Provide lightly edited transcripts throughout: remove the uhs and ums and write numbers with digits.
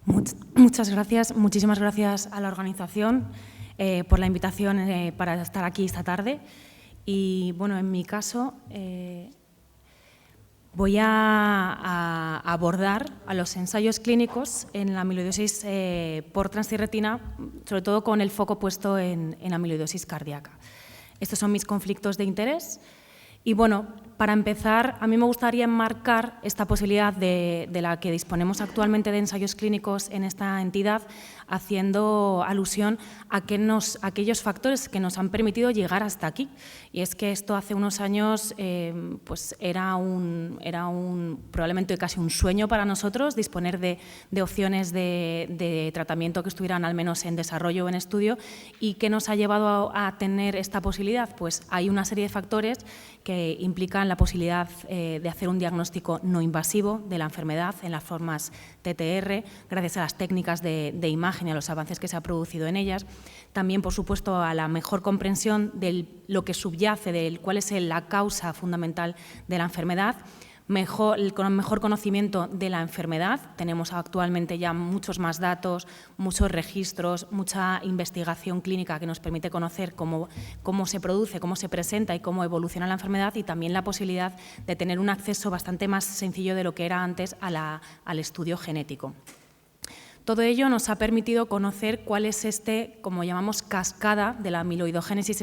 Muchas gracias, muchísimas gracias a la organización por la invitación para estar aquí esta tarde. Y bueno, en mi caso voy a abordar a los ensayos clínicos en la amiloidosis por transtirretina, sobre todo con el foco puesto en amiloidosis cardíaca. Estos son mis conflictos de interés. Y bueno, para empezar, a mí me gustaría enmarcar esta posibilidad de la que disponemos actualmente de ensayos clínicos en esta entidad, haciendo alusión a aquellos factores que nos han permitido llegar hasta aquí. Y es que esto hace unos años pues era probablemente casi un sueño para nosotros, disponer de opciones de tratamiento que estuvieran al menos en desarrollo o en estudio. ¿Y qué nos ha llevado a tener esta posibilidad? Pues hay una serie de factores que implican la posibilidad de hacer un diagnóstico no invasivo de la enfermedad en las formas TTR, gracias a las técnicas de imagen y a los avances que se han producido en ellas. También, por supuesto, a la mejor comprensión de lo que subyace, de cuál es la causa fundamental de la enfermedad. Con mejor conocimiento de la enfermedad. Tenemos actualmente ya muchos más datos, muchos registros, mucha investigación clínica que nos permite conocer cómo se produce, cómo se presenta y cómo evoluciona la enfermedad, y también la posibilidad de tener un acceso bastante más sencillo de lo que era antes al estudio genético. Todo ello nos ha permitido conocer cuál es como llamamos, cascada de la amiloidogénesis,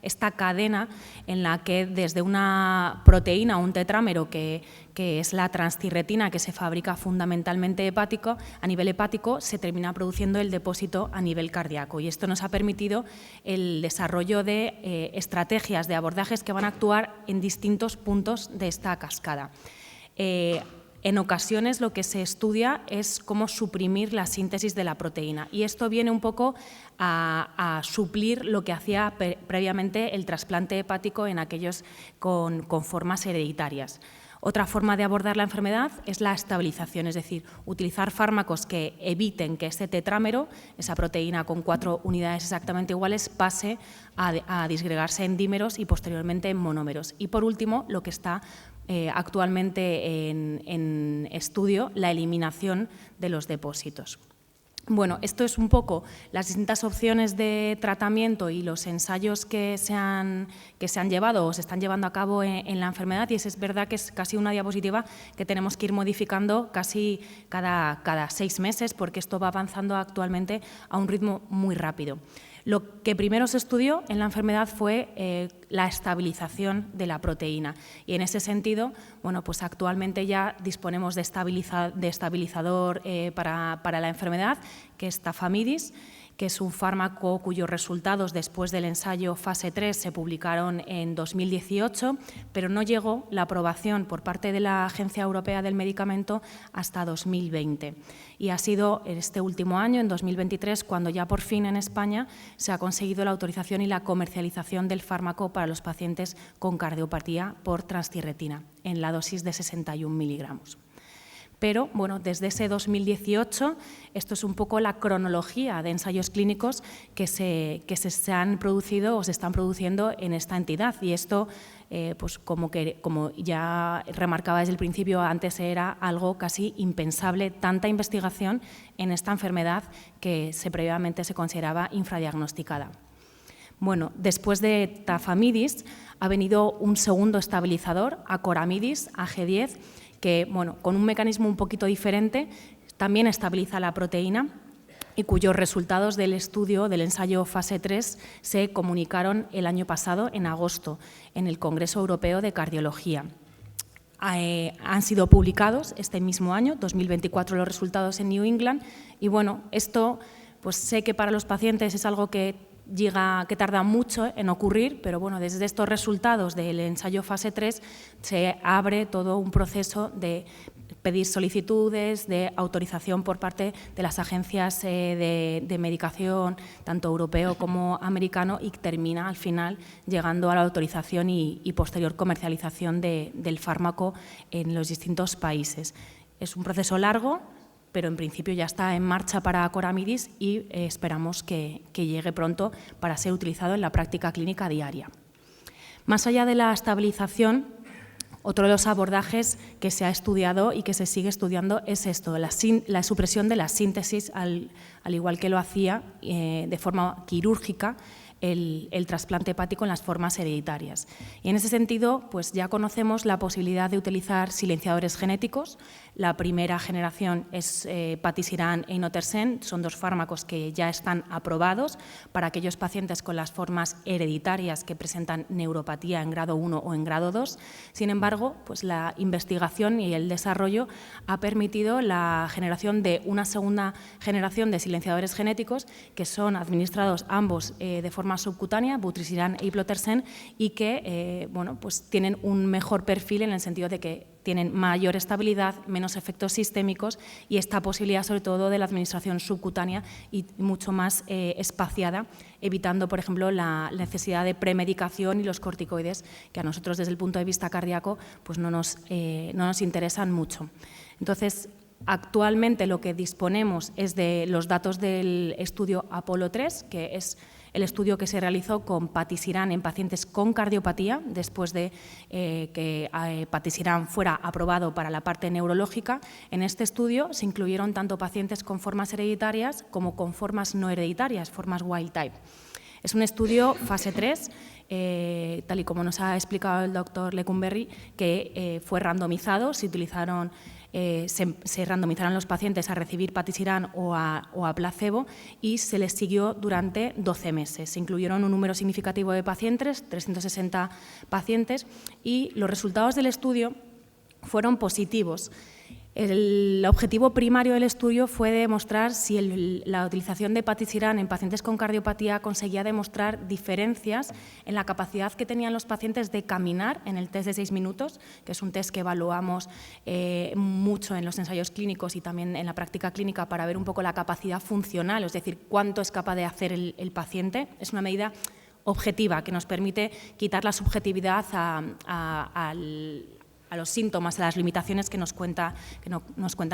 esta cadena en la que desde una proteína, un tetrámero, que es la transtirretina, que se fabrica fundamentalmente a nivel hepático, se termina produciendo el depósito a nivel cardíaco. Y esto nos ha permitido el desarrollo de estrategias de abordajes que van a actuar en distintos puntos de esta cascada. En ocasiones lo que se estudia es cómo suprimir la síntesis de la proteína, y esto viene un poco a suplir lo que hacía previamente el trasplante hepático en aquellos con formas hereditarias. Otra forma de abordar la enfermedad es la estabilización, es decir, utilizar fármacos que eviten que este tetrámero, esa proteína con 4 unidades exactamente iguales, pase a disgregarse en dímeros y posteriormente en monómeros. Y por último, lo que está actualmente en estudio, la eliminación de los depósitos. Bueno, esto es un poco las distintas opciones de tratamiento y los ensayos que se han llevado o se están llevando a cabo en la enfermedad, y es verdad que es casi una diapositiva que tenemos que ir modificando casi cada 6 meses, porque esto va avanzando actualmente a un ritmo muy rápido. Lo que primero se estudió en la enfermedad fue la estabilización de la proteína, y en ese sentido, bueno, pues actualmente ya disponemos de estabilizador para la enfermedad, que es Tafamidis, que es un fármaco cuyos resultados después del ensayo fase 3 se publicaron en 2018, pero no llegó la aprobación por parte de la Agencia Europea del Medicamento hasta 2020. Y ha sido en este último año, en 2023, cuando ya por fin en España se ha conseguido la autorización y la comercialización del fármaco para los pacientes con cardiopatía por transtirretina, en la dosis de 61 miligramos. Pero, bueno, desde ese 2018, esto es un poco la cronología de ensayos clínicos que se han producido o se están produciendo en esta entidad. Y esto, pues como ya remarcaba desde el principio, antes era algo casi impensable, tanta investigación en esta enfermedad que previamente se consideraba infradiagnosticada. Bueno, después de Tafamidis ha venido un segundo estabilizador, Acoramidis, AG10, que, bueno, con un mecanismo un poquito diferente, también estabiliza la proteína y cuyos resultados del estudio del ensayo fase 3 se comunicaron el año pasado, en agosto, en el Congreso Europeo de Cardiología. Han sido publicados este mismo año, 2024, los resultados en New England, y bueno, esto pues sé que para los pacientes es algo que tarda mucho en ocurrir, pero bueno, desde estos resultados del ensayo fase 3 se abre todo un proceso de pedir solicitudes de autorización por parte de las agencias de medicación, tanto europeo como americano, y termina al final llegando a la autorización y posterior comercialización del fármaco en los distintos países. Es un proceso largo, pero en principio ya está en marcha para Acoramidis y esperamos que llegue pronto para ser utilizado en la práctica clínica diaria. Más allá de la estabilización, Otro de los abordajes que se ha estudiado y que se sigue estudiando es esto, la supresión de la síntesis, al igual que lo hacía de forma quirúrgica el trasplante hepático en las formas hereditarias. Y en ese sentido, pues ya conocemos la posibilidad de utilizar silenciadores genéticos. La primera generación es patisiran e inotersen, son dos fármacos que ya están aprobados para aquellos pacientes con las formas hereditarias que presentan neuropatía en grado 1 o en grado 2. Sin embargo, pues la investigación y el desarrollo ha permitido la generación de una segunda generación de silenciadores genéticos que son administrados ambos de forma subcutánea, vutrisiran e iplotersen, y que bueno, pues tienen un mejor perfil en el sentido de que tienen mayor estabilidad, menos efectos sistémicos y esta posibilidad sobre todo de la administración subcutánea y mucho más espaciada, evitando, por ejemplo, la necesidad de premedicación y los corticoides, que a nosotros desde el punto de vista cardíaco pues no nos interesan mucho. Entonces, actualmente lo que disponemos es de los datos del estudio Apolo 3, que es el estudio que se realizó con patisiran en pacientes con cardiopatía, después de que patisiran fuera aprobado para la parte neurológica. En este estudio se incluyeron tanto pacientes con formas hereditarias como con formas no hereditarias, formas wild type. Es un estudio fase 3, tal y como nos ha explicado el doctor Lecumberri, que fue randomizado, se randomizaron los pacientes a recibir patisiran o a placebo y se les siguió durante 12 meses. Se incluyeron un número significativo de pacientes, 360 pacientes, y los resultados del estudio fueron positivos. El objetivo primario del estudio fue demostrar si la utilización de patisiran en pacientes con cardiopatía conseguía demostrar diferencias en la capacidad que tenían los pacientes de caminar en el test de 6 minutos, que es un test que evaluamos mucho en los ensayos clínicos y también en la práctica clínica para ver un poco la capacidad funcional, es decir, cuánto es capaz de hacer el paciente. Es una medida objetiva que nos permite quitar la subjetividad a los síntomas, a las limitaciones que nos cuentan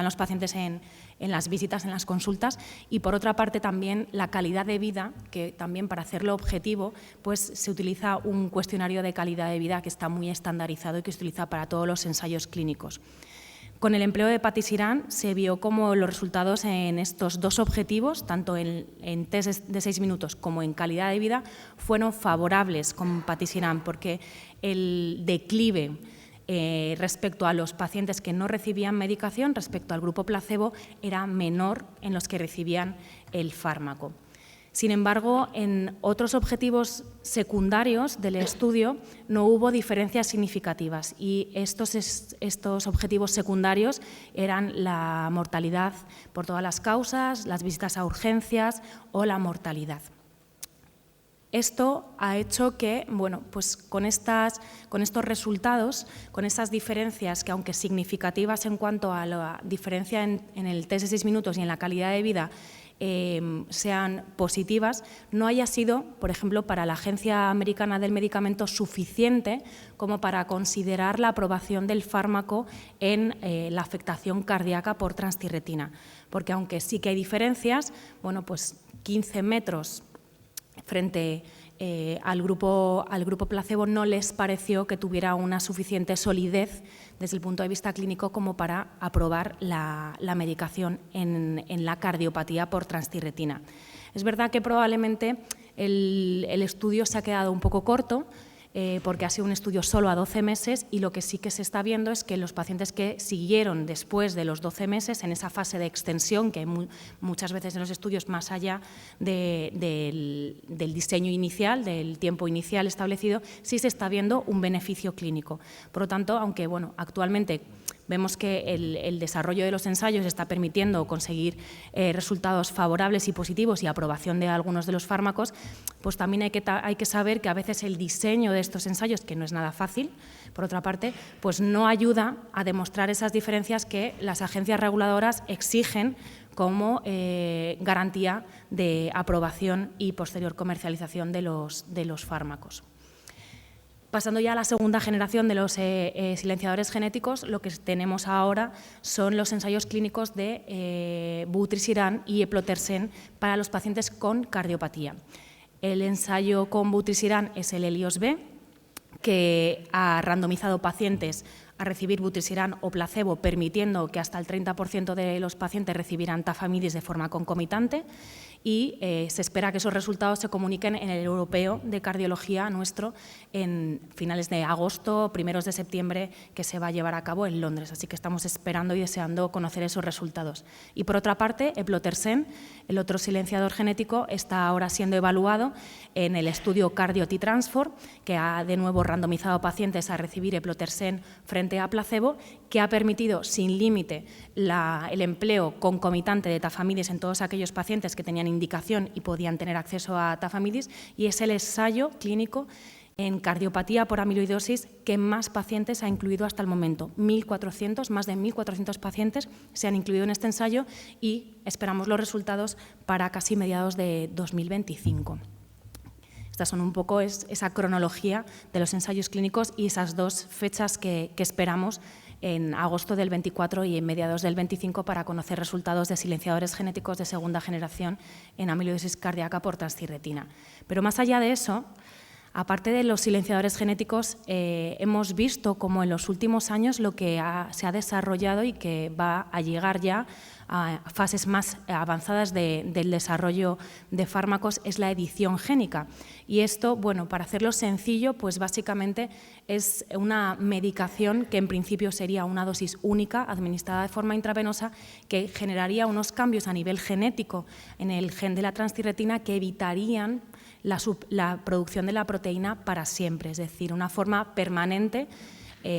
los pacientes en las visitas, en las consultas, y por otra parte también la calidad de vida, que también para hacerlo objetivo pues se utiliza un cuestionario de calidad de vida que está muy estandarizado y que se utiliza para todos los ensayos clínicos. Con el empleo de patisiran se vio como los resultados en estos dos objetivos, tanto en test de 6 minutos como en calidad de vida, fueron favorables con patisiran, porque el declive respecto a los pacientes que no recibían medicación, respecto al grupo placebo, era menor en los que recibían el fármaco. Sin embargo, en otros objetivos secundarios del estudio no hubo diferencias significativas y estos objetivos secundarios eran la mortalidad por todas las causas, las visitas a urgencias o la mortalidad. Esto ha hecho que, bueno, pues con estos resultados, con esas diferencias que, aunque significativas en cuanto a la diferencia en el test de 6 minutos y en la calidad de vida, sean positivas, no haya sido, por ejemplo, para la Agencia Americana del Medicamento suficiente como para considerar la aprobación del fármaco en la afectación cardíaca por transtirretina. Porque aunque sí que hay diferencias, bueno, pues 15 metros frente al grupo placebo no les pareció que tuviera una suficiente solidez desde el punto de vista clínico como para aprobar la medicación en la cardiopatía por transtirretina. Es verdad que probablemente el estudio se ha quedado un poco corto, porque ha sido un estudio solo a 12 meses y lo que sí que se está viendo es que los pacientes que siguieron después de los 12 meses en esa fase de extensión, que muchas veces en los estudios más allá del diseño inicial, del tiempo inicial establecido, sí se está viendo un beneficio clínico. Por lo tanto, aunque bueno, actualmente vemos que el desarrollo de los ensayos está permitiendo conseguir resultados favorables y positivos y aprobación de algunos de los fármacos, pues también hay que saber que a veces el diseño de estos ensayos, que no es nada fácil, por otra parte, pues no ayuda a demostrar esas diferencias que las agencias reguladoras exigen como garantía de aprobación y posterior comercialización de los fármacos. Pasando ya a la segunda generación de los silenciadores genéticos, lo que tenemos ahora son los ensayos clínicos de vutrisiran y iplotersen para los pacientes con cardiopatía. El ensayo con vutrisiran es el HELIOS-B, que ha randomizado pacientes a recibir vutrisiran o placebo, permitiendo que hasta el 30% de los pacientes recibieran tafamidis de forma concomitante, y se espera que esos resultados se comuniquen en el Europeo de Cardiología nuestro en finales de agosto, primeros de septiembre, que se va a llevar a cabo en Londres. Así que estamos esperando y deseando conocer esos resultados. Y por otra parte, eplontersen, el otro silenciador genético, está ahora siendo evaluado en el estudio CARDIO-T-Transform, que ha de nuevo randomizado pacientes a recibir eplontersen frente a placebo, que ha permitido sin límite el empleo concomitante de tafamidis en todos aquellos pacientes que tenían indicación y podían tener acceso a tafamidis, y es el ensayo clínico en cardiopatía por amiloidosis que más pacientes ha incluido hasta el momento. Más de 1.400 pacientes se han incluido en este ensayo y esperamos los resultados para casi mediados de 2025. Estas son un poco esa cronología de los ensayos clínicos y esas dos fechas que esperamos en agosto del 24 y en mediados del 25 para conocer resultados de silenciadores genéticos de segunda generación en amiloidosis cardíaca por transtirretina. Pero más allá de eso, aparte de los silenciadores genéticos, hemos visto cómo en los últimos años lo que se ha desarrollado y que va a llegar ya a fases más avanzadas del desarrollo de fármacos es la edición génica. Y esto, bueno, para hacerlo sencillo, pues básicamente es una medicación que en principio sería una dosis única, administrada de forma intravenosa, que generaría unos cambios a nivel genético en el gen de la transtirretina que evitarían la producción de la proteína para siempre, es decir, una forma permanente,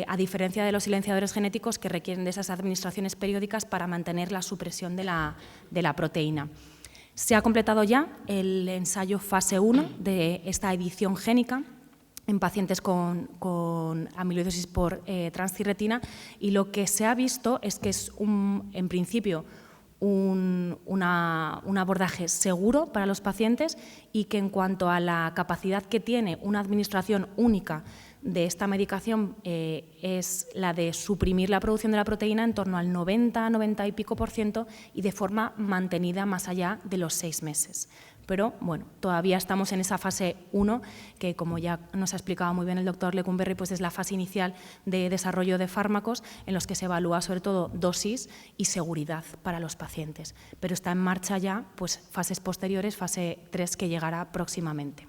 a diferencia de los silenciadores genéticos que requieren de esas administraciones periódicas para mantener la supresión de la proteína. Se ha completado ya el ensayo fase 1 de esta edición génica en pacientes con amiloidosis por transtirretina, y lo que se ha visto es que es en principio un abordaje seguro para los pacientes, y que en cuanto a la capacidad que tiene una administración única de esta medicación es la de suprimir la producción de la proteína en torno al 90 y pico % y de forma mantenida más allá de los 6 meses. Pero bueno, todavía estamos en esa fase 1 que, como ya nos ha explicado muy bien el doctor Lecumberri, pues es la fase inicial de desarrollo de fármacos en los que se evalúa sobre todo dosis y seguridad para los pacientes. Pero está en marcha ya pues fases posteriores, fase 3 que llegará próximamente.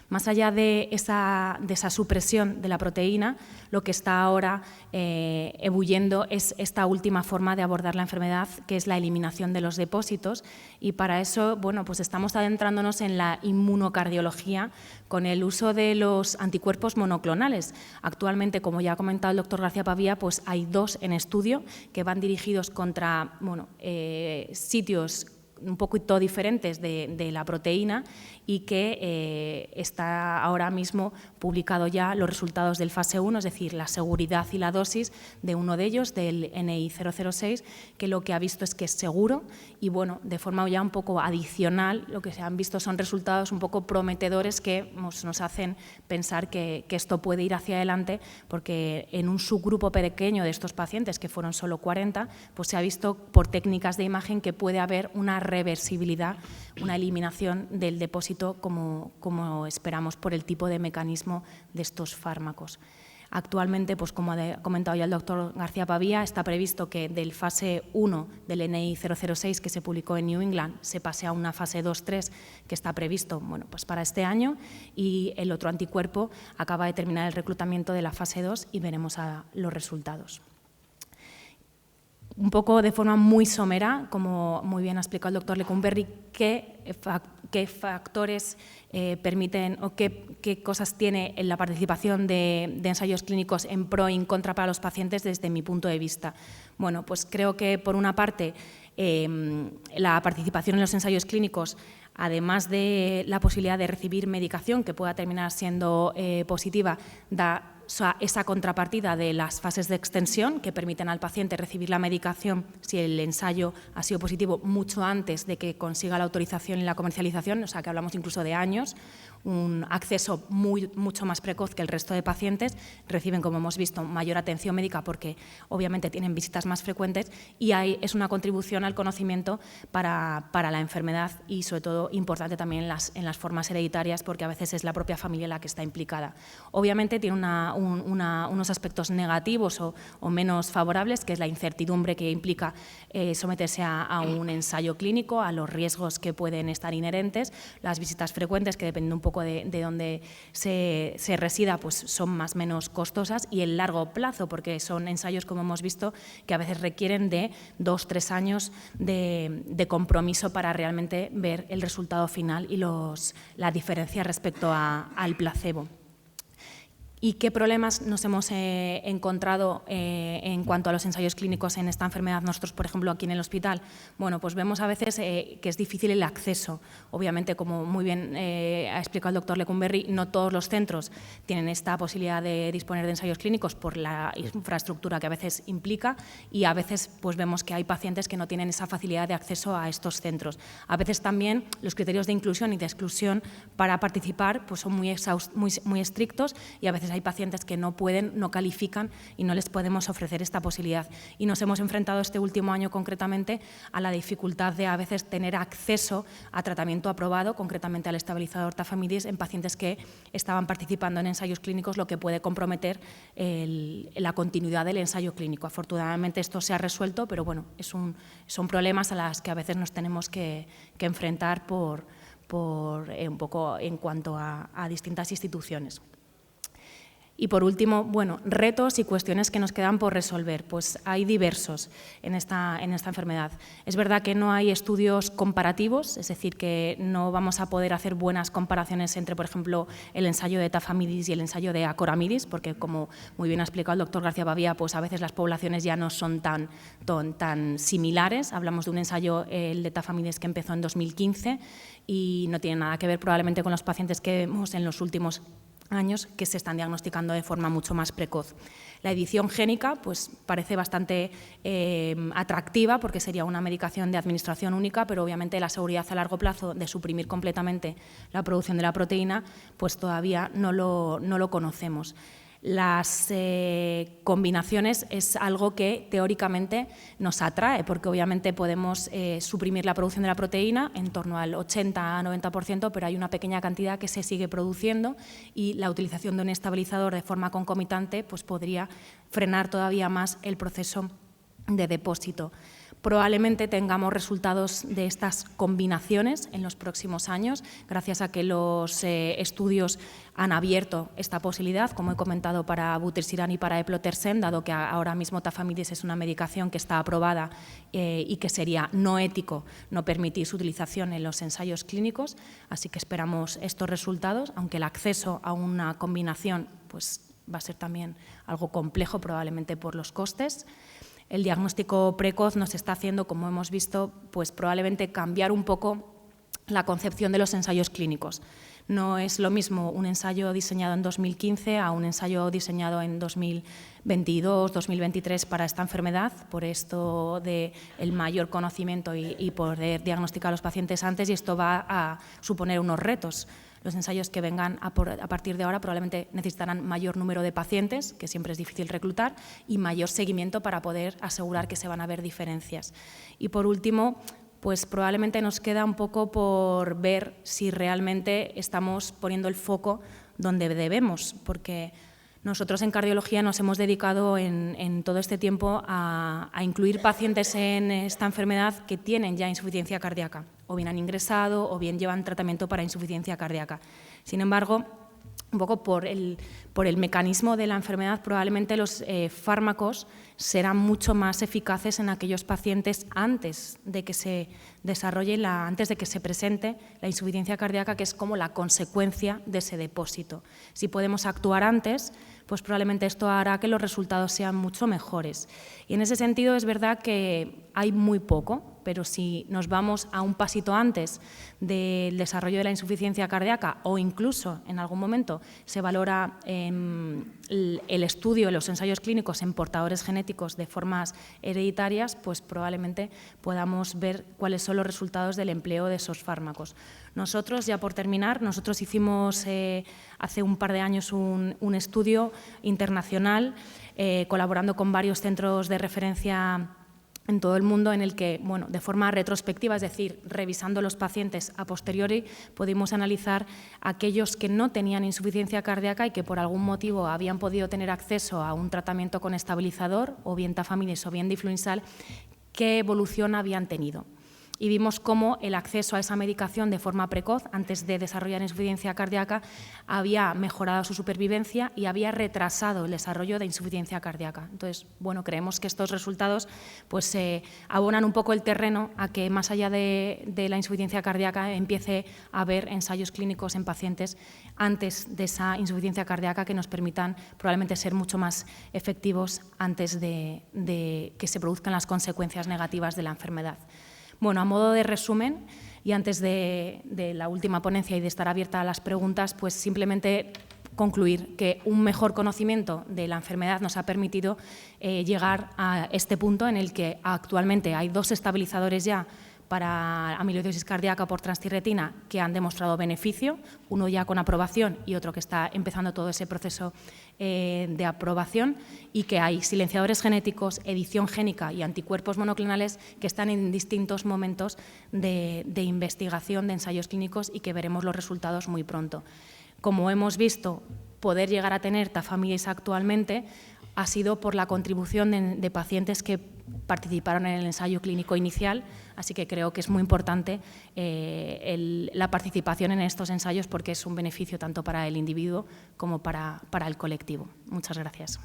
Más allá de esa supresión de la proteína, lo que está ahora ebulliendo es esta última forma de abordar la enfermedad, que es la eliminación de los depósitos, y para eso, bueno, pues estamos adentrándonos en la inmunocardiología con el uso de los anticuerpos monoclonales. Actualmente, como ya ha comentado el doctor García-Pavía, pues hay 2 en estudio que van dirigidos contra sitios un poquito diferentes de la proteína, y que está ahora mismo publicado ya los resultados del fase 1, es decir, la seguridad y la dosis de uno de ellos, del NI006, que lo que ha visto es que es seguro, y bueno, de forma ya un poco adicional, lo que se han visto son resultados un poco prometedores que nos hacen pensar que esto puede ir hacia adelante, porque en un subgrupo pequeño de estos pacientes, que fueron solo 40, pues se ha visto por técnicas de imagen que puede haber una reversibilidad, una eliminación del depósito como esperamos por el tipo de mecanismo de estos fármacos. Actualmente, pues como ha comentado ya el doctor García-Pavía, está previsto que del fase 1 del NI006 que se publicó en New England se pase a una fase 2-3 que está previsto pues para este año, y el otro anticuerpo acaba de terminar el reclutamiento de la fase 2 y veremos los resultados. Un poco de forma muy somera, como muy bien ha explicado el doctor Lecumberri, qué factores permiten o qué cosas tiene en la participación de ensayos clínicos en pro y en contra para los pacientes desde mi punto de vista. Bueno, pues creo que por una parte la participación en los ensayos clínicos, además de la posibilidad de recibir medicación que pueda terminar siendo positiva, da esa contrapartida de las fases de extensión que permiten al paciente recibir la medicación, si el ensayo ha sido positivo, mucho antes de que consiga la autorización y la comercialización, o sea que hablamos incluso de años, un acceso mucho más precoz que el resto de pacientes, reciben, como hemos visto, mayor atención médica porque obviamente tienen visitas más frecuentes, y es una contribución al conocimiento para la enfermedad, y sobre todo importante también en las formas hereditarias, porque a veces es la propia familia la que está implicada. Obviamente tiene unos aspectos negativos o menos favorables, que es la incertidumbre que implica someterse a un ensayo clínico, a los riesgos que pueden estar inherentes, las visitas frecuentes, que dependiendo un poco de dónde se resida, pues son más o menos costosas, y el largo plazo, porque son ensayos, como hemos visto, que a veces requieren de 2 o 3 años de compromiso para realmente ver el resultado final y la diferencia respecto al placebo. ¿Y qué problemas nos hemos encontrado en cuanto a los ensayos clínicos en esta enfermedad nosotros, por ejemplo, aquí en el hospital? Bueno, pues vemos a veces que es difícil el acceso. Obviamente, como muy bien ha explicado el doctor Lecumberri, no todos los centros tienen esta posibilidad de disponer de ensayos clínicos por la infraestructura que a veces implica, y a veces pues vemos que hay pacientes que no tienen esa facilidad de acceso a estos centros. A veces también los criterios de inclusión y de exclusión para participar pues son muy estrictos, y a veces hay pacientes que no pueden, no califican, y no les podemos ofrecer esta posibilidad. Y nos hemos enfrentado este último año concretamente a la dificultad de a veces tener acceso a tratamiento aprobado, concretamente al estabilizador tafamidis, en pacientes que estaban participando en ensayos clínicos, lo que puede comprometer la continuidad del ensayo clínico. Afortunadamente esto se ha resuelto, pero bueno, son problemas a los que a veces nos tenemos que enfrentar por un poco en cuanto a distintas instituciones. Y por último, bueno, retos y cuestiones que nos quedan por resolver. Pues hay diversos en esta enfermedad. Es verdad que no hay estudios comparativos, es decir, que no vamos a poder hacer buenas comparaciones entre, por ejemplo, el ensayo de tafamidis y el ensayo de acoramidis, porque, como muy bien ha explicado el doctor García Pavía, pues a veces las poblaciones ya no son tan similares. Hablamos de un ensayo, el de tafamidis, que empezó en 2015 y no tiene nada que ver probablemente con los pacientes que vemos en los últimos años, que se están diagnosticando de forma mucho más precoz. La edición génica pues parece bastante atractiva, porque sería una medicación de administración única, pero obviamente la seguridad a largo plazo de suprimir completamente la producción de la proteína pues todavía no lo conocemos. Las combinaciones es algo que teóricamente nos atrae, porque obviamente podemos suprimir la producción de la proteína en torno al 80–90%, pero hay una pequeña cantidad que se sigue produciendo, y la utilización de un estabilizador de forma concomitante pues podría frenar todavía más el proceso de depósito. Probablemente tengamos resultados de estas combinaciones en los próximos años, gracias a que los estudios han abierto esta posibilidad, como he comentado, para vutrisiran y para eplontersen, dado que ahora mismo tafamidis es una medicación que está aprobada y que sería no ético no permitir su utilización en los ensayos clínicos. Así que esperamos estos resultados, aunque el acceso a una combinación pues va a ser también algo complejo, probablemente por los costes. El diagnóstico precoz nos está haciendo, como hemos visto, pues probablemente cambiar un poco la concepción de los ensayos clínicos. No es lo mismo un ensayo diseñado en 2015 a un ensayo diseñado en 2022, 2023 para esta enfermedad, por esto del mayor conocimiento y poder diagnosticar a los pacientes antes, y esto va a suponer unos retos. Los ensayos que vengan a partir de ahora probablemente necesitarán mayor número de pacientes, que siempre es difícil reclutar, y mayor seguimiento para poder asegurar que se van a ver diferencias. Y por último, pues probablemente nos queda un poco por ver si realmente estamos poniendo el foco donde debemos, porque nosotros en cardiología nos hemos dedicado en todo este tiempo a incluir pacientes en esta enfermedad que tienen ya insuficiencia cardíaca, o bien han ingresado o bien llevan tratamiento para insuficiencia cardíaca. Sin embargo, un poco por el mecanismo de la enfermedad, probablemente los fármacos serán mucho más eficaces en aquellos pacientes antes de que se desarrolle, antes de que se presente la insuficiencia cardíaca, que es como la consecuencia de ese depósito. Si podemos actuar antes, pues probablemente esto hará que los resultados sean mucho mejores. Y en ese sentido es verdad que hay muy poco, pero si nos vamos a un pasito antes del desarrollo de la insuficiencia cardíaca, o incluso en algún momento se valora el estudio de los ensayos clínicos en portadores genéticos de formas hereditarias, pues probablemente podamos ver cuáles son los resultados del empleo de esos fármacos. Nosotros, ya por terminar, nosotros hicimos hace un par de años un estudio internacional colaborando con varios centros de referencia en todo el mundo en el que, bueno, de forma retrospectiva, es decir, revisando los pacientes a posteriori, pudimos analizar aquellos que no tenían insuficiencia cardíaca y que por algún motivo habían podido tener acceso a un tratamiento con estabilizador, o bien tafamidis o bien diflunisal, qué evolución habían tenido. Y vimos cómo el acceso a esa medicación de forma precoz, antes de desarrollar insuficiencia cardíaca, había mejorado su supervivencia y había retrasado el desarrollo de insuficiencia cardíaca. Entonces, bueno, creemos que estos resultados pues, abonan un poco el terreno a que, más allá de la insuficiencia cardíaca, empiece a haber ensayos clínicos en pacientes antes de esa insuficiencia cardíaca que nos permitan probablemente ser mucho más efectivos antes de que se produzcan las consecuencias negativas de la enfermedad. Bueno, a modo de resumen, y antes de la última ponencia y de estar abierta a las preguntas, pues simplemente concluir que un mejor conocimiento de la enfermedad nos ha permitido llegar a este punto en el que actualmente hay 2 estabilizadores ya para amiloidosis cardíaca por transtirretina que han demostrado beneficio, uno ya con aprobación y otro que está empezando todo ese proceso de aprobación, y que hay silenciadores genéticos, edición génica y anticuerpos monoclonales que están en distintos momentos de investigación de ensayos clínicos y que veremos los resultados muy pronto. Como hemos visto, poder llegar a tener tafamidis actualmente ha sido por la contribución de pacientes que participaron en el ensayo clínico inicial, así que creo que es muy importante la participación en estos ensayos porque es un beneficio tanto para el individuo como para el colectivo. Muchas gracias.